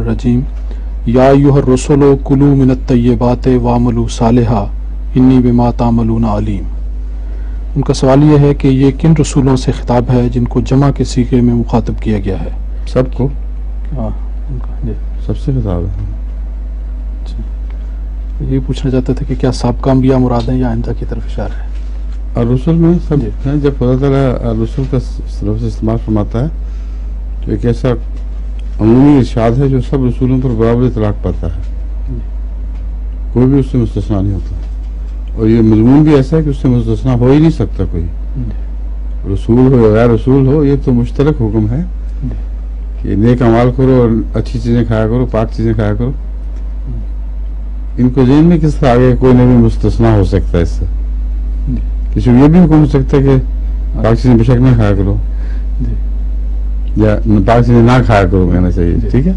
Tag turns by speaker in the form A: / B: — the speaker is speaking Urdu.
A: الرجیم یا ایھا الرسل کلوا من الطیبات واعملوا صالحا انی بما تعملون علیم۔ ان کا سوال یہ ہے کہ یہ کن رسولوں سے خطاب ہے جن کو جمع کے صیغے میں مخاطب کیا گیا ہے؟
B: سب کو،
A: جی
B: سب سے خطاب ہے۔
A: یہ پوچھنا چاہتے تھے کہ کیا سابقہ انبیاء مراد ہیں یا آئندہ کی طرف اشارہ ہے؟
B: اور رسول میں سب ہیں۔ جب اللہ تعالیٰ رسول کا لفظ استعمال فرماتا ہے تو ایک ایسا عمومی ارشاد ہے جو سب رسولوں پر برابر اطلاق پاتا ہے، کوئی بھی اس سے مستثنا نہیں ہوتا، اور یہ مضمون بھی ایسا ہے کہ اس سے مستثنا ہو ہی نہیں سکتا کوئی، رسول ہو یا غیر رسول ہو، یہ تو مشترک حکم ہے کہ نیک اعمال کرو اور اچھی چیزیں کھایا کرو، پاک چیزیں کھایا کرو۔ ان کو ذہن میں کس طرح آگے کوئی نبی مستثنا ہو سکتا ہے اس سے؟ کسی کو یہ بھی حکم ہو سکتا ہے کہ پاک چیزیں بے شک نہ کھایا کرو، یا پاک چیزیں نہ کھایا کرو کہنا چاہیے، ٹھیک ہے۔